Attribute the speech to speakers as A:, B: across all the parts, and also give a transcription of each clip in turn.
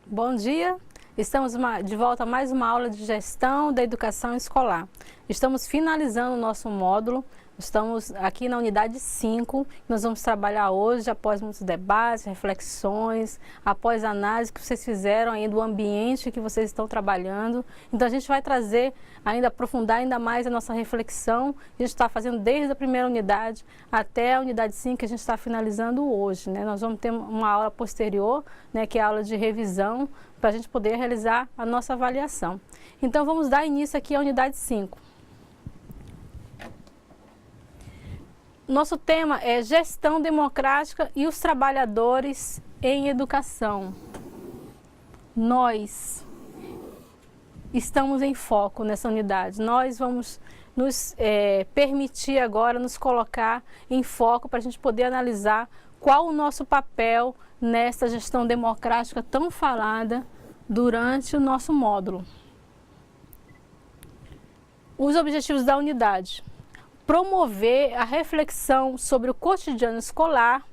A: Bom dia, estamos de volta a mais uma aula de gestão da educação escolar. Estamos finalizando o nosso módulo, estamos aqui na unidade 5, nós vamos trabalhar hoje, após muitos debates, reflexões, após a análise que vocês fizeram aí do ambiente que vocês estão trabalhando. Então a gente vai trazer, aprofundar ainda mais a nossa reflexão. A gente está fazendo desde a primeira unidade até a unidade 5 que a gente está finalizando hoje, né? Nós vamos ter uma aula posterior, né, que é a aula de revisão, para a gente poder realizar a nossa avaliação. Então vamos dar início aqui à unidade 5. Nosso tema é gestão democrática e os trabalhadores em educação. Nós estamos em foco nessa unidade. Nós vamos nos permitir agora nos colocar em foco para a gente poder analisar qual o nosso papel nessa gestão democrática tão falada durante o nosso módulo. Os objetivos da unidade: promover a reflexão sobre o cotidiano escolar,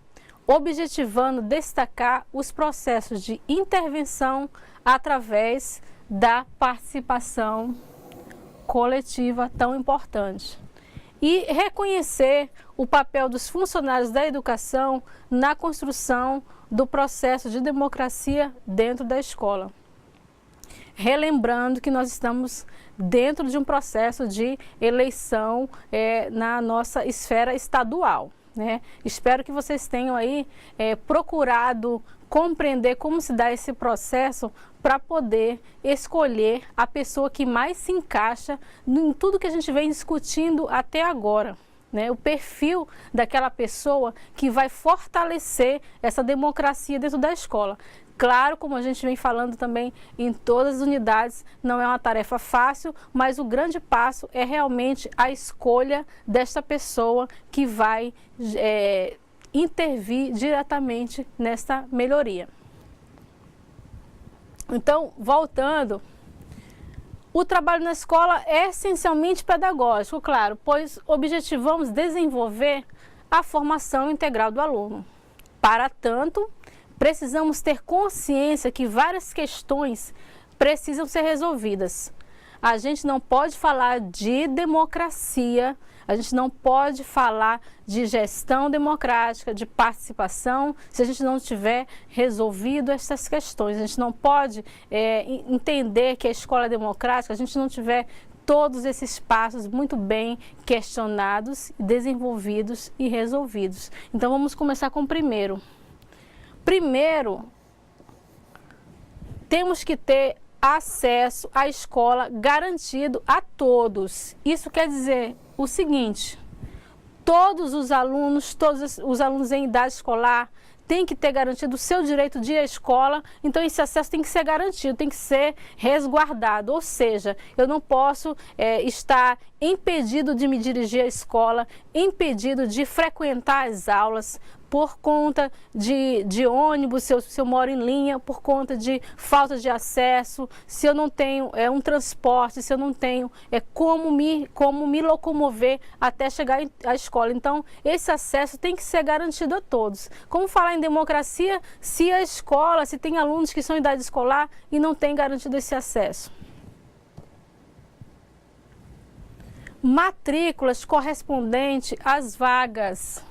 A: objetivando destacar os processos de intervenção através da participação coletiva tão importante. E reconhecer o papel dos funcionários da educação na construção do processo de democracia dentro da escola. Relembrando que nós estamos dentro de um processo de eleição na nossa esfera estadual, né? Espero que vocês tenham aí procurado compreender como se dá esse processo para poder escolher a pessoa que mais se encaixa em tudo que a gente vem discutindo até agora, né? O perfil daquela pessoa que vai fortalecer essa democracia dentro da escola. Claro, como a gente vem falando também em todas as unidades, não é uma tarefa fácil, mas o grande passo é realmente a escolha desta pessoa que vai intervir diretamente nesta melhoria. Então, voltando, o trabalho na escola é essencialmente pedagógico, claro, pois objetivamos desenvolver a formação integral do aluno. Para tanto, precisamos ter consciência que várias questões precisam ser resolvidas. A gente não pode falar de democracia, a gente não pode falar de gestão democrática, de participação, se a gente não tiver resolvido essas questões. A gente não pode entender que a escola é democrática, a gente não tiver todos esses passos muito bem questionados, desenvolvidos e resolvidos. Então vamos começar com o primeiro. Primeiro, temos que ter acesso à escola garantido a todos. Isso quer dizer o seguinte: todos os alunos em idade escolar têm que ter garantido o seu direito de ir à escola, então esse acesso tem que ser garantido, tem que ser resguardado, ou seja, eu não posso estar impedido de me dirigir à escola, impedido de frequentar as aulas, por conta de ônibus, se eu moro em linha, por conta de falta de acesso, se eu não tenho um transporte, se eu não tenho como me locomover até chegar à escola. Então, esse acesso tem que ser garantido a todos. Como falar em democracia se a escola, se tem alunos que são em idade escolar e não tem garantido esse acesso? Matrículas correspondentes às vagas.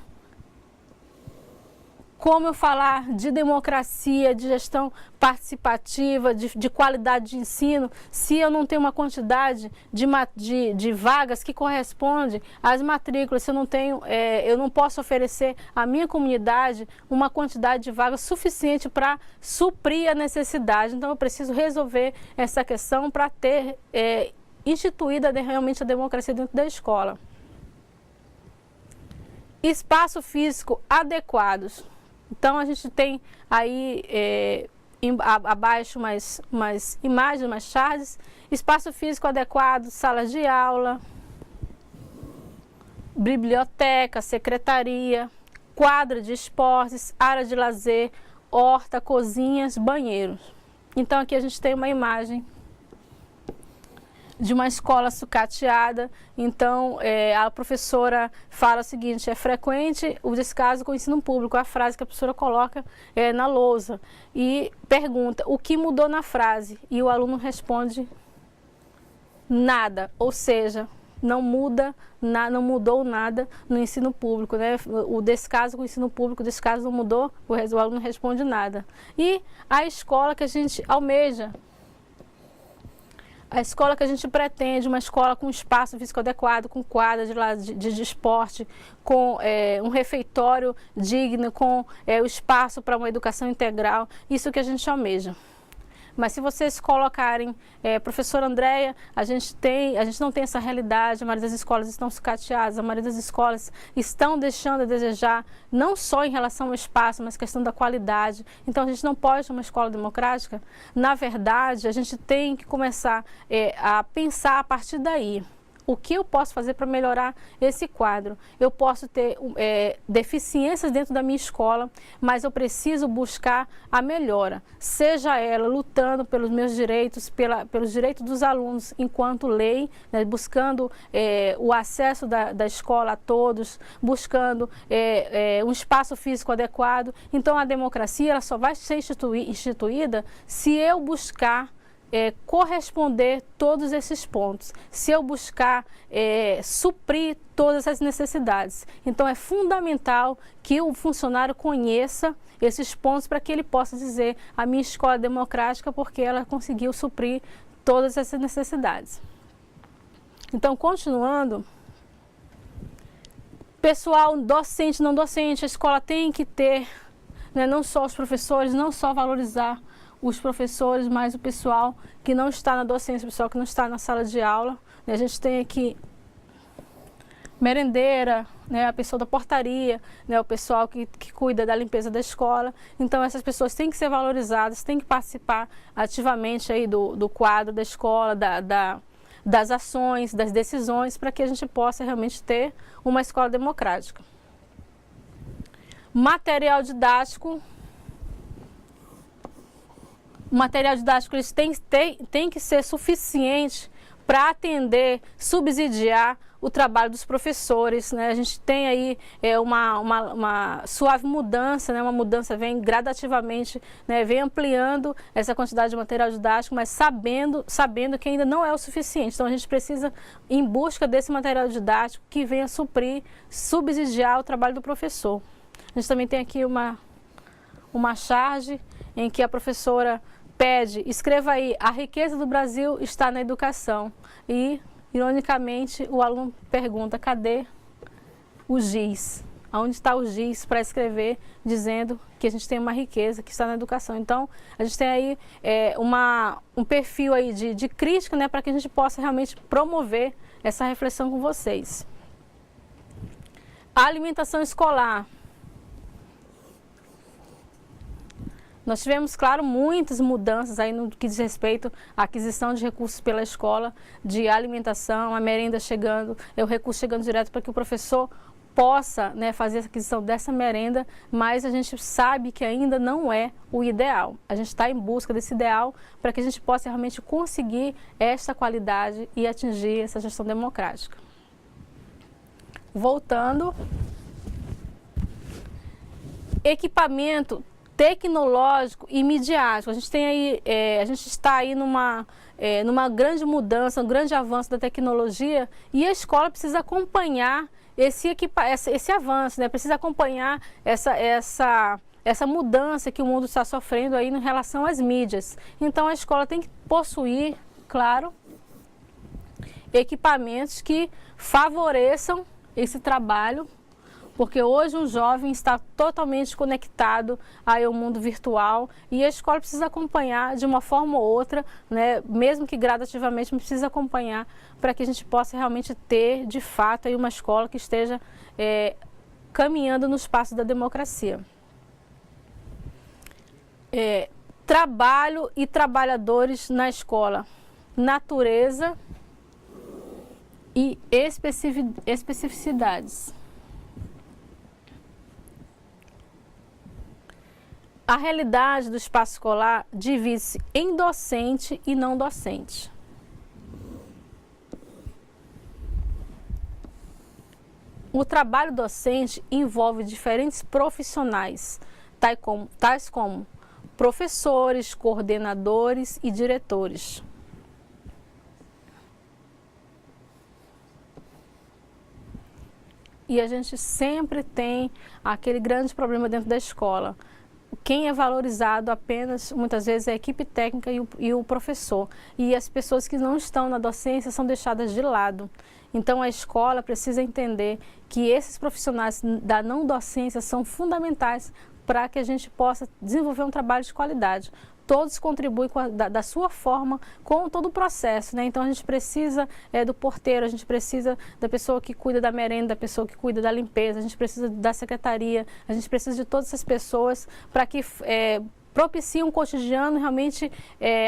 A: Como eu falar de democracia, de gestão participativa, de qualidade de ensino, se eu não tenho uma quantidade de vagas que corresponde às matrículas, se eu não tenho, eu não posso oferecer à minha comunidade uma quantidade de vagas suficiente para suprir a necessidade. Então eu preciso resolver essa questão para ter instituída realmente a democracia dentro da escola. Espaço físico adequados. Então a gente tem aí abaixo mais imagens, mais charts, espaço físico adequado, salas de aula, biblioteca, secretaria, quadra de esportes, área de lazer, horta, cozinhas, banheiros. Então aqui a gente tem uma imagem de uma escola sucateada. Então, a professora fala o seguinte: é frequente o descaso com o ensino público, a frase que a professora coloca na lousa e pergunta o que mudou na frase, e o aluno responde nada, ou seja, não mudou nada no ensino público, né? O descaso com o ensino público, o descaso não mudou, o aluno não responde nada. E a escola que a gente almeja, a escola que a gente pretende, uma escola com espaço físico adequado, com quadra de esporte, com um refeitório digno, com o espaço para uma educação integral, isso que a gente almeja. Mas se vocês colocarem, professora Andréia, a gente não tem essa realidade, a maioria das escolas estão sucateadas, a maioria das escolas estão deixando a desejar, não só em relação ao espaço, mas questão da qualidade. Então a gente não pode ter uma escola democrática. Na verdade, a gente tem que começar a pensar a partir daí. O que eu posso fazer para melhorar esse quadro? Eu posso ter deficiências dentro da minha escola, mas eu preciso buscar a melhora, seja ela lutando pelos meus direitos, pelos direitos dos alunos enquanto lei, né, buscando o acesso da escola a todos, buscando um espaço físico adequado. Então a democracia ela só vai ser instituída se eu buscar corresponder todos esses pontos, se eu buscar suprir todas as necessidades. Então é fundamental que o funcionário conheça esses pontos para que ele possa dizer a minha escola é democrática porque ela conseguiu suprir todas essas necessidades. Então, continuando, pessoal docente, não docente, a escola tem que ter, né, não só os professores, não só valorizar os professores, mas o pessoal que não está na docência, o pessoal que não está na sala de aula. A gente tem aqui merendeira, né, a pessoa da portaria, né, o pessoal que cuida da limpeza da escola. Então essas pessoas têm que ser valorizadas, têm que participar ativamente aí do quadro da escola, das ações, das decisões, para que a gente possa realmente ter uma escola democrática. Material didático. O material didático eles tem que ser suficiente para atender, subsidiar o trabalho dos professores, né? A gente tem aí uma suave mudança, né? Uma mudança vem gradativamente, né? Vem ampliando essa quantidade de material didático, mas sabendo que ainda não é o suficiente. Então a gente precisa ir em busca desse material didático que venha suprir, subsidiar o trabalho do professor. A gente também tem aqui uma charge em que a professora pede, escreva aí, a riqueza do Brasil está na educação. E, ironicamente, o aluno pergunta, cadê o giz? Onde está o giz para escrever, dizendo que a gente tem uma riqueza que está na educação? Então, a gente tem aí um perfil aí de crítica, né, para que a gente possa realmente promover essa reflexão com vocês. A alimentação escolar. Nós tivemos, claro, muitas mudanças aí no que diz respeito à aquisição de recursos pela escola, de alimentação, a merenda chegando, o recurso chegando direto para que o professor possa, né, fazer a aquisição dessa merenda, mas a gente sabe que ainda não é o ideal. A gente está em busca desse ideal para que a gente possa realmente conseguir esta qualidade e atingir essa gestão democrática. Voltando, equipamento tecnológico e midiático. A gente tem aí, a gente está aí numa grande mudança, um grande avanço da tecnologia e a escola precisa acompanhar esse avanço, né? Precisa acompanhar essa mudança que o mundo está sofrendo aí em relação às mídias. Então a escola tem que possuir, claro, equipamentos que favoreçam esse trabalho, porque hoje um jovem está totalmente conectado ao mundo virtual e a escola precisa acompanhar de uma forma ou outra, né, mesmo que gradativamente, precisa acompanhar para que a gente possa realmente ter, de fato, aí uma escola que esteja caminhando no espaço da democracia. Trabalho e trabalhadores na escola, natureza e especificidades. A realidade do espaço escolar divide-se em docente e não docente. O trabalho docente envolve diferentes profissionais, tais como professores, coordenadores e diretores. E a gente sempre tem aquele grande problema dentro da escola. Quem é valorizado apenas, muitas vezes, é a equipe técnica e o professor. E as pessoas que não estão na docência são deixadas de lado. Então, a escola precisa entender que esses profissionais da não docência são fundamentais para que a gente possa desenvolver um trabalho de qualidade. Todos contribuem da sua forma com todo o processo, né? Então a gente precisa do porteiro, a gente precisa da pessoa que cuida da merenda, da pessoa que cuida da limpeza, a gente precisa da secretaria, a gente precisa de todas essas pessoas para que propicie um cotidiano realmente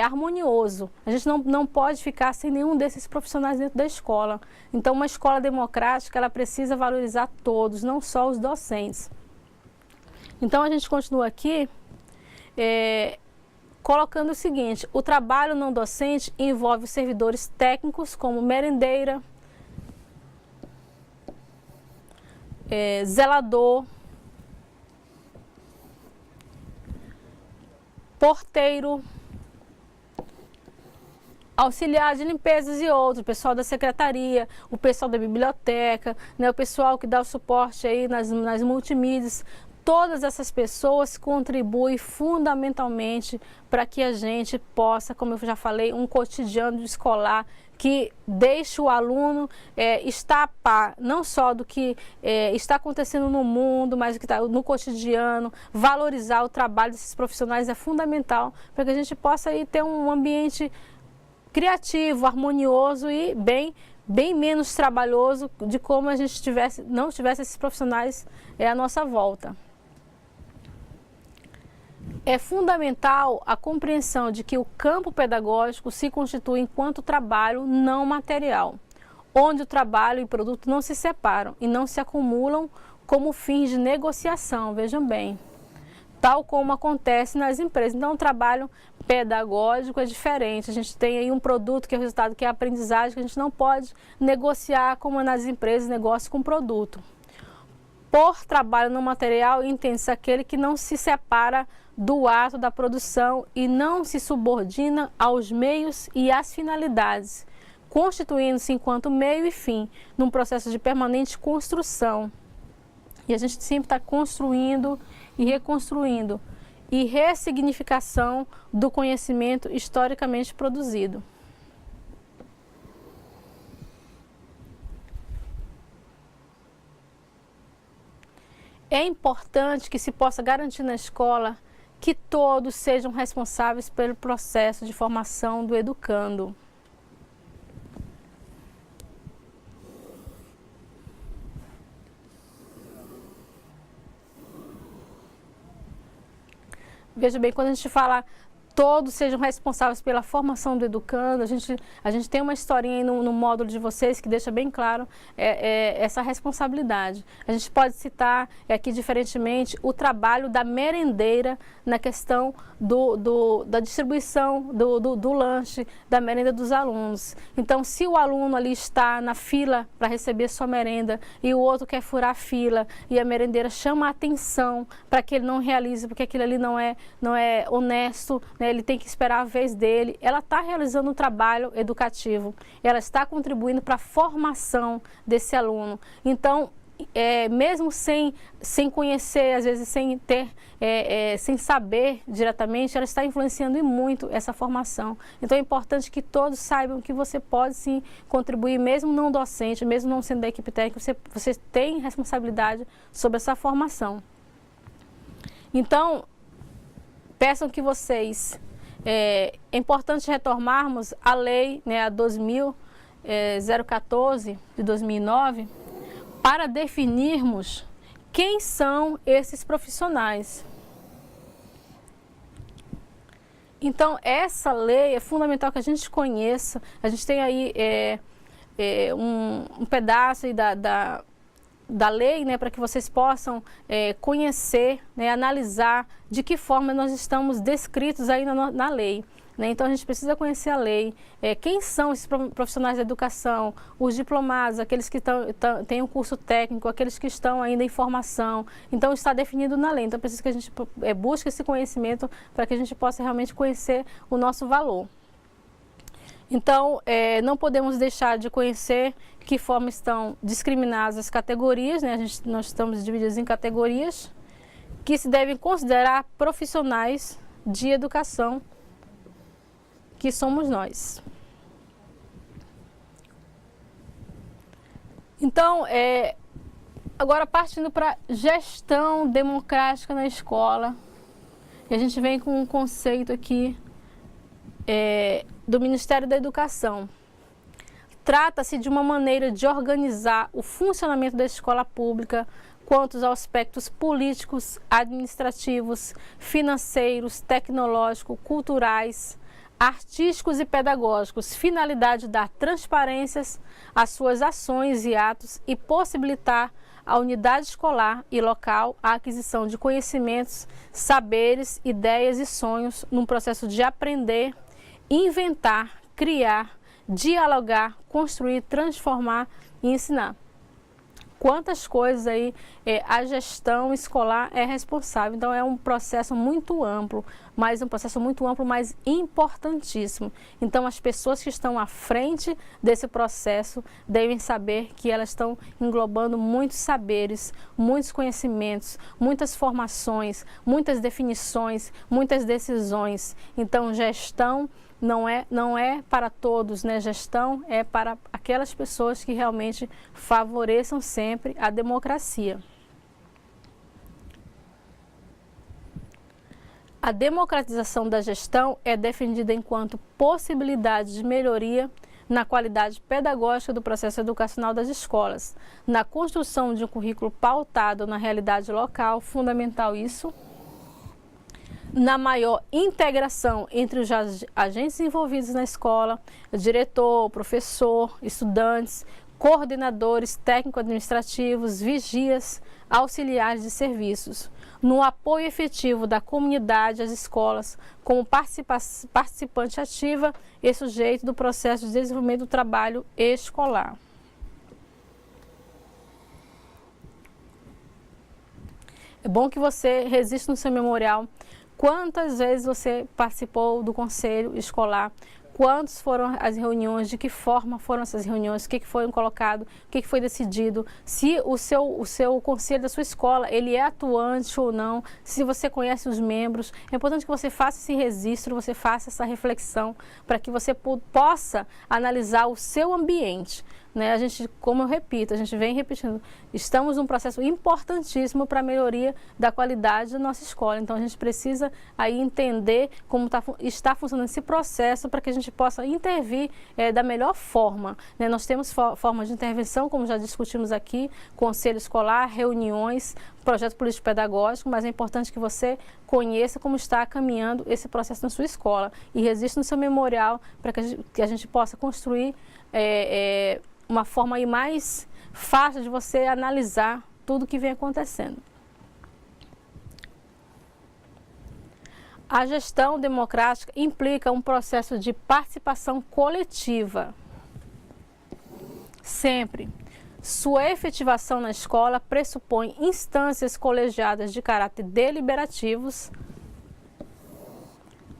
A: harmonioso. A gente não pode ficar sem nenhum desses profissionais dentro da escola. Então uma escola democrática, ela precisa valorizar todos, não só os docentes. Então a gente continua aqui colocando o seguinte: o trabalho não docente envolve servidores técnicos como merendeira, zelador, porteiro, auxiliar de limpezas e outros, o pessoal da secretaria, o pessoal da biblioteca, né, o pessoal que dá o suporte aí nas multimídias. Todas essas pessoas contribuem fundamentalmente para que a gente possa, como eu já falei, um cotidiano escolar que deixe o aluno estar a par, não só do que está acontecendo no mundo, mas do que está no cotidiano. Valorizar o trabalho desses profissionais é fundamental para que a gente possa aí ter um ambiente criativo, harmonioso e bem menos trabalhoso de como a gente não tivesse esses profissionais à nossa volta. É fundamental a compreensão de que o campo pedagógico se constitui enquanto trabalho não material, onde o trabalho e o produto não se separam e não se acumulam como fins de negociação, vejam bem, tal como acontece nas empresas. Então, o trabalho pedagógico é diferente. A gente tem aí um produto que é o resultado, que é a aprendizagem, que a gente não pode negociar como nas empresas, negócio com produto. Por trabalho não material, entende-se aquele que não se separa do ato da produção e não se subordina aos meios e às finalidades, constituindo-se enquanto meio e fim, num processo de permanente construção. E a gente sempre está construindo e reconstruindo, e ressignificação do conhecimento historicamente produzido. É importante que se possa garantir na escola que todos sejam responsáveis pelo processo de formação do educando. Veja bem, quando a gente fala todos sejam responsáveis pela formação do educando, a gente tem uma historinha aí no módulo de vocês que deixa bem claro essa responsabilidade. A gente pode citar aqui diferentemente o trabalho da merendeira na questão da distribuição do lanche, da merenda dos alunos. Então, se o aluno ali está na fila para receber sua merenda e o outro quer furar a fila e a merendeira chama a atenção para que ele não realize, porque aquilo ali não é honesto, né? Ele tem que esperar a vez dele. Ela está realizando um trabalho educativo, ela está contribuindo para a formação desse aluno. Então, mesmo sem conhecer, às vezes sem ter, sem saber diretamente, ela está influenciando muito essa formação. Então é importante que todos saibam que você pode sim contribuir, mesmo não docente, mesmo não sendo da equipe técnica, você tem responsabilidade sobre essa formação. Então, peçam que vocês, é importante retomarmos a lei, né, a 2014 de 2009, para definirmos quem são esses profissionais. Então, essa lei é fundamental que a gente conheça. A gente tem aí um pedaço aí da lei, né, para que vocês possam conhecer, né, analisar de que forma nós estamos descritos aí na lei. né? Então a gente precisa conhecer a lei, quem são esses profissionais da educação, os diplomados, aqueles que têm um curso técnico, aqueles que estão ainda em formação. Então está definido na lei, então precisa que a gente busque esse conhecimento para que a gente possa realmente conhecer o nosso valor. Então, não podemos deixar de conhecer que forma estão discriminadas as categorias, né? Nós estamos divididos em categorias que se devem considerar profissionais de educação, que somos nós. Então, agora partindo para gestão democrática na escola, e a gente vem com um conceito aqui do Ministério da Educação. Trata-se de uma maneira de organizar o funcionamento da escola pública quanto aos aspectos políticos, administrativos, financeiros, tecnológicos, culturais, artísticos e pedagógicos, finalidade de dar transparências às suas ações e atos e possibilitar à unidade escolar e local a aquisição de conhecimentos, saberes, ideias e sonhos num processo de aprender, inventar, criar, dialogar, construir, transformar e ensinar. Quantas coisas aí a gestão escolar é responsável. Então é um processo muito amplo, mas importantíssimo. Então as pessoas que estão à frente desse processo devem saber que elas estão englobando muitos saberes, muitos conhecimentos, muitas formações, muitas definições, muitas decisões. Então gestão não é para todos, né? Gestão é para aquelas pessoas que realmente favoreçam sempre a democracia. A democratização da gestão é defendida enquanto possibilidade de melhoria na qualidade pedagógica do processo educacional das escolas, na construção de um currículo pautado na realidade local, fundamental isso, na maior integração entre os agentes envolvidos na escola, diretor, professor, estudantes, coordenadores técnico-administrativos, vigias, auxiliares de serviços, no apoio efetivo da comunidade às escolas, como participante ativa e sujeito do processo de desenvolvimento do trabalho escolar. É bom que você registre no seu memorial quantas vezes você participou do conselho escolar, quantas foram as reuniões, de que forma foram essas reuniões, o que foi colocado, o que foi decidido, se o seu conselho da sua escola, ele é atuante ou não, se você conhece os membros. É importante que você faça esse registro, você faça essa reflexão, para que você possa analisar o seu ambiente. Né? A gente, como eu repito, a gente vem repetindo, estamos num processo importantíssimo para a melhoria da qualidade da nossa escola. Então a gente precisa aí entender como está funcionando esse processo para que a gente possa intervir da melhor forma. Né? Nós temos formas de intervenção, como já discutimos aqui, conselho escolar, reuniões, projeto político-pedagógico, mas é importante que você conheça como está caminhando esse processo na sua escola e registre no seu memorial para que a gente possa construir uma forma aí mais fácil de você analisar tudo que vem acontecendo. A gestão democrática implica um processo de participação coletiva. Sempre. Sua efetivação na escola pressupõe instâncias colegiadas de caráter deliberativos,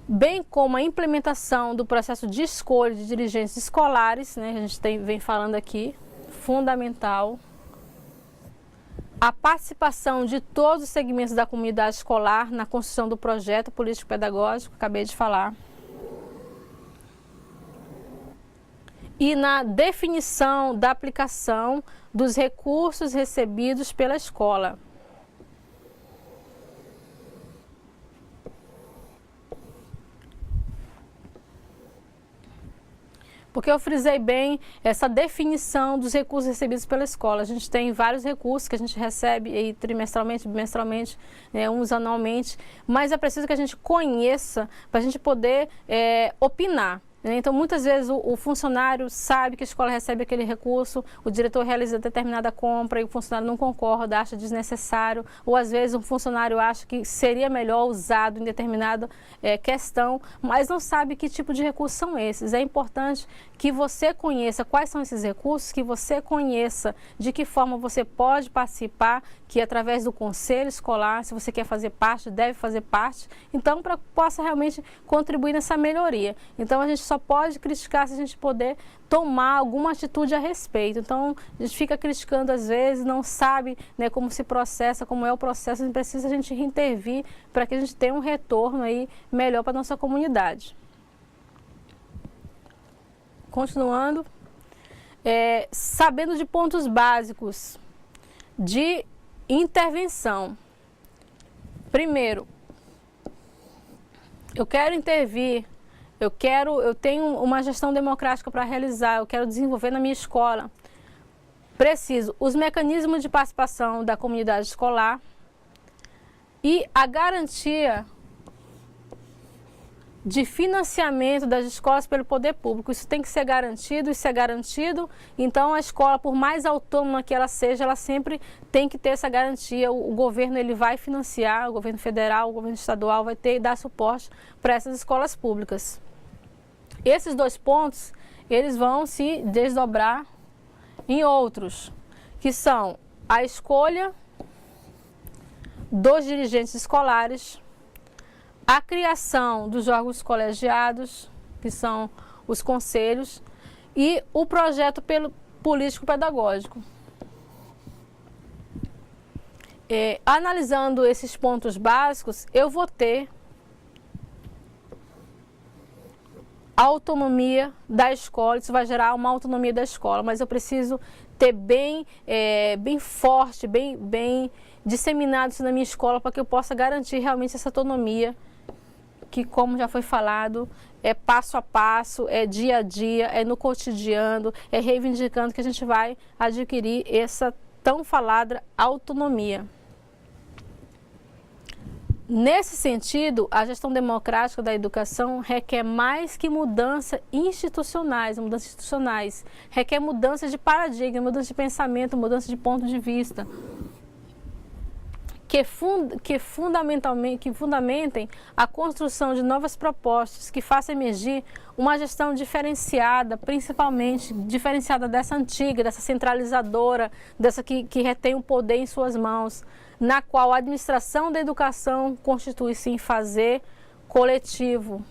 A: bem como a implementação do processo de escolha de dirigentes escolares, né, a gente vem falando aqui, fundamental. A participação de todos os segmentos da comunidade escolar na construção do projeto político-pedagógico, acabei de falar. E na definição da aplicação dos recursos recebidos pela escola. Porque eu frisei bem essa definição dos recursos recebidos pela escola. A gente tem vários recursos que a gente recebe aí trimestralmente, bimestralmente, uns anualmente, mas é preciso que a gente conheça para a gente poder opinar. né? Então, muitas vezes o funcionário sabe que a escola recebe aquele recurso, o diretor realiza determinada compra e o funcionário não concorda, acha desnecessário, ou às vezes um funcionário acha que seria melhor usado em determinada questão, mas não sabe que tipo de recursos são esses. É importante que você conheça quais são esses recursos, que você conheça de que forma você pode participar, que através do conselho escolar, se você quer fazer parte, deve fazer parte, então para que possa realmente contribuir nessa melhoria. Então a gente só pode criticar se a gente poder tomar alguma atitude a respeito. Então a gente fica criticando às vezes, não sabe, né, como se processa, como é o processo, a gente precisa intervir para que a gente tenha um retorno aí melhor para a nossa comunidade. Continuando, sabendo de pontos básicos de intervenção. Primeiro, eu quero intervir, eu tenho uma gestão democrática para realizar, eu quero desenvolver na minha escola. Preciso os mecanismos de participação da comunidade escolar e a garantia de financiamento das escolas pelo poder público. Isso tem que ser garantido, isso é garantido. Então a escola, por mais autônoma que ela seja, ela sempre tem que ter essa garantia. O governo ele vai financiar, o governo federal, o governo estadual vai ter e dar suporte para essas escolas públicas. Esses dois pontos, eles vão se desdobrar em outros, que são a escolha dos dirigentes escolares, a criação dos órgãos colegiados, que são os conselhos, e o projeto político-pedagógico. Analisando esses pontos básicos, eu vou ter a autonomia da escola, isso vai gerar uma autonomia da escola, mas eu preciso ter bem forte, bem disseminado isso na minha escola para que eu possa garantir realmente essa autonomia, que, como já foi falado, é passo a passo, é dia a dia, é no cotidiano, é reivindicando que a gente vai adquirir essa tão falada autonomia. Nesse sentido, a gestão democrática da educação requer mais que mudanças institucionais, requer mudança de paradigma, mudança de pensamento, mudança de ponto de vista, que fundamentem a construção de novas propostas, que façam emergir uma gestão diferenciada, principalmente diferenciada dessa antiga, dessa centralizadora, dessa que retém o poder em suas mãos, na qual a administração da educação constitui-se em fazer coletivo,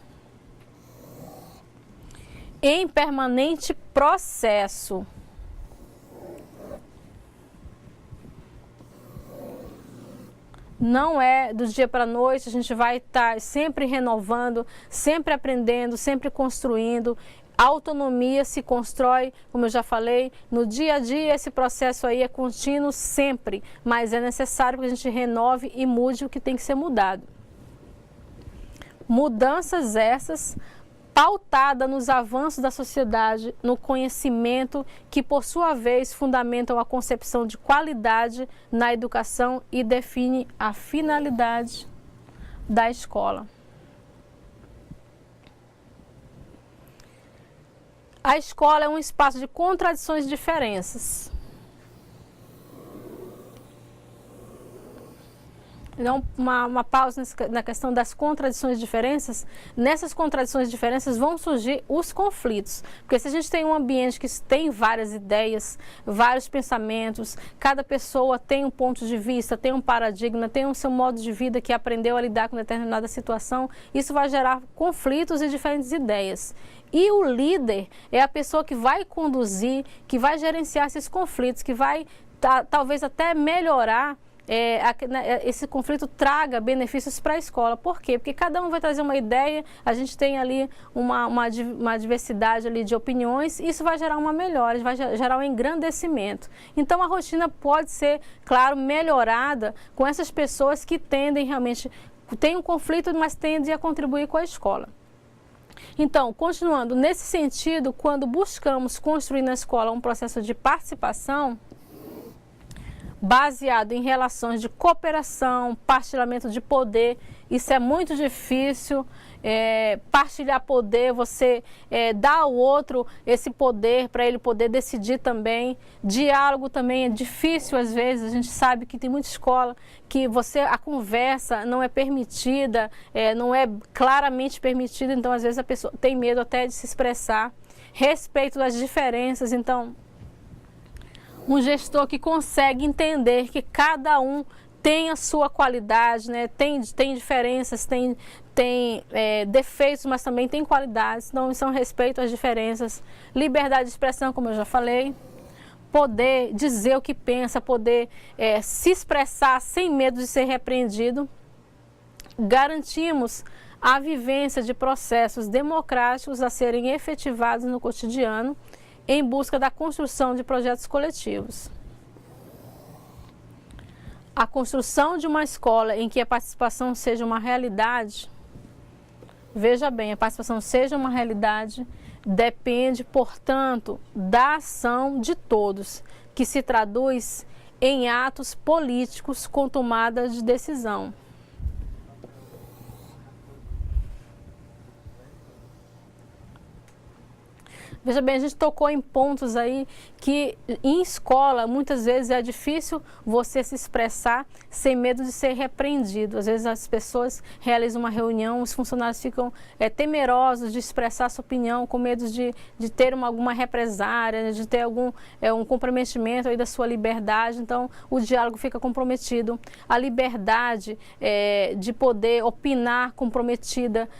A: em permanente processo. Não é do dia para a noite, a gente vai estar sempre renovando, sempre aprendendo, sempre construindo. A autonomia se constrói, como eu já falei, no dia a dia. Esse processo aí é contínuo sempre, mas é necessário que a gente renove e mude o que tem que ser mudado. Mudanças essas pautadas nos avanços da sociedade, no conhecimento, que por sua vez fundamentam a concepção de qualidade na educação e define a finalidade da escola. A escola é um espaço de contradições e diferenças. Então, uma pausa na questão das contradições e diferenças. Nessas contradições e diferenças vão surgir os conflitos. Porque se a gente tem um ambiente que tem várias ideias, vários pensamentos, cada pessoa tem um ponto de vista, tem um paradigma, tem um seu modo de vida que aprendeu a lidar com determinada situação, isso vai gerar conflitos e diferentes ideias. E o líder é a pessoa que vai conduzir, que vai gerenciar esses conflitos, que vai talvez até melhorar. Esse conflito traga benefícios para a escola. Por quê? Porque cada um vai trazer uma ideia, a gente tem ali uma diversidade ali de opiniões, e isso vai gerar uma melhora, vai gerar um engrandecimento. Então a rotina pode ser, claro, melhorada com essas pessoas que tendem realmente, tem um conflito, mas tendem a contribuir com a escola. Então, continuando, nesse sentido, quando buscamos construir na escola um processo de participação, baseado em relações de cooperação, partilhamento de poder. Isso é muito difícil, partilhar poder, você dar ao outro esse poder para ele poder decidir também. Diálogo também é difícil às vezes, a gente sabe que tem muita escola que a conversa não é permitida, não é claramente permitida, então às vezes a pessoa tem medo até de se expressar. Respeito das diferenças, então um gestor que consegue entender que cada um tem a sua qualidade, né? Tem diferenças, tem defeitos, mas também tem qualidades. Então, isso é um respeito às diferenças. Liberdade de expressão, como eu já falei. Poder dizer o que pensa, poder se expressar sem medo de ser repreendido. Garantimos a vivência de processos democráticos a serem efetivados no cotidiano em busca da construção de projetos coletivos. A construção de uma escola em que a participação seja uma realidade, veja bem, a participação seja uma realidade, depende, portanto, da ação de todos, que se traduz em atos políticos com tomada de decisão. Veja bem, a gente tocou em pontos aí que em escola muitas vezes é difícil você se expressar sem medo de ser repreendido. Às vezes as pessoas realizam uma reunião, os funcionários ficam temerosos de expressar sua opinião, com medo de ter alguma represária, de ter algum um comprometimento aí da sua liberdade. Então o diálogo fica comprometido. A liberdade de poder opinar comprometida.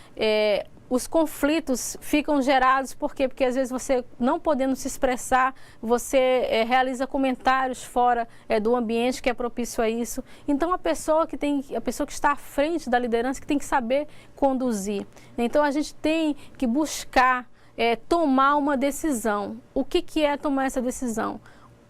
A: Os conflitos ficam gerados, por quê? Porque às vezes você, não podendo se expressar, você realiza comentários fora do ambiente que é propício a isso. Então a pessoa que está à frente da liderança que tem que saber conduzir. Então a gente tem que buscar tomar uma decisão. O que é tomar essa decisão?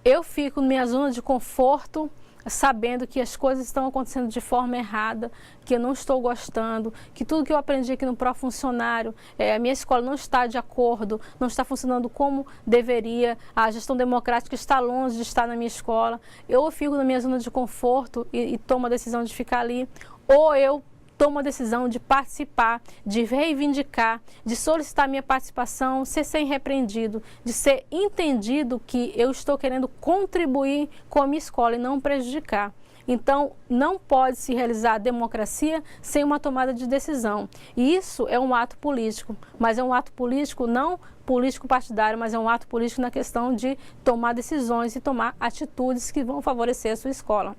A: Eu fico na minha zona de conforto, sabendo que as coisas estão acontecendo de forma errada, que eu não estou gostando, que tudo que eu aprendi aqui no pró-funcionário, a minha escola não está de acordo, não está funcionando como deveria, a gestão democrática está longe de estar na minha escola. Eu fico na minha zona de conforto e tomo a decisão de ficar ali, ou eu tomo a decisão de participar, de reivindicar, de solicitar minha participação, ser repreendido, de ser entendido que eu estou querendo contribuir com a minha escola e não prejudicar. Então, não pode se realizar a democracia sem uma tomada de decisão. E isso é um ato político, mas é um ato político não político partidário, mas é um ato político na questão de tomar decisões e tomar atitudes que vão favorecer a sua escola.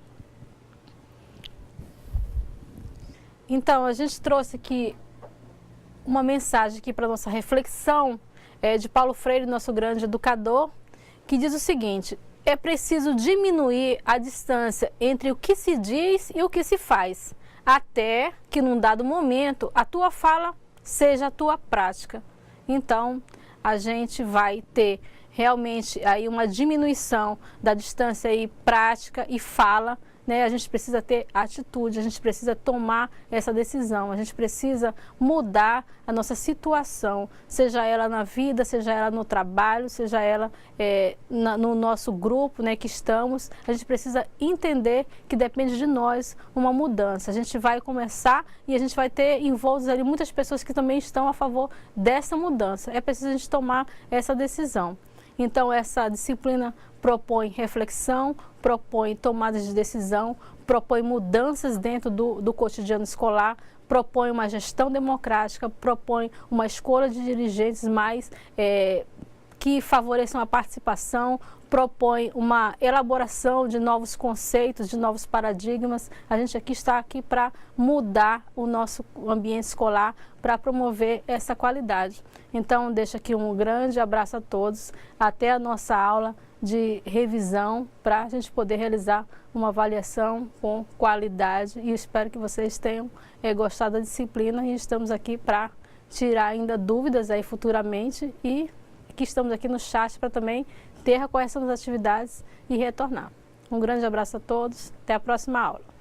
A: Então, a gente trouxe aqui uma mensagem aqui para nossa reflexão de Paulo Freire, nosso grande educador, que diz o seguinte: é preciso diminuir a distância entre o que se diz e o que se faz, até que num dado momento a tua fala seja a tua prática. Então, a gente vai ter realmente aí uma diminuição da distância aí prática e fala. A gente precisa ter atitude, a gente precisa tomar essa decisão, a gente precisa mudar a nossa situação, seja ela na vida, seja ela no trabalho, seja ela no nosso grupo que estamos. A gente precisa entender que depende de nós uma mudança. A gente vai começar e a gente vai ter envoltos ali muitas pessoas que também estão a favor dessa mudança. É preciso a gente tomar essa decisão. Então, essa disciplina propõe reflexão, propõe tomadas de decisão, propõe mudanças dentro do cotidiano escolar, propõe uma gestão democrática, propõe uma escolha de dirigentes mais que favoreçam a participação, propõe uma elaboração de novos conceitos, de novos paradigmas. A gente está aqui para mudar o nosso ambiente escolar, para promover essa qualidade. Então, deixo aqui um grande abraço a todos, até a nossa aula de revisão, para a gente poder realizar uma avaliação com qualidade, e espero que vocês tenham gostado da disciplina, e estamos aqui para tirar ainda dúvidas aí futuramente, e que estamos aqui no chat para também ter a correção das atividades e retornar. Um grande abraço a todos, até a próxima aula.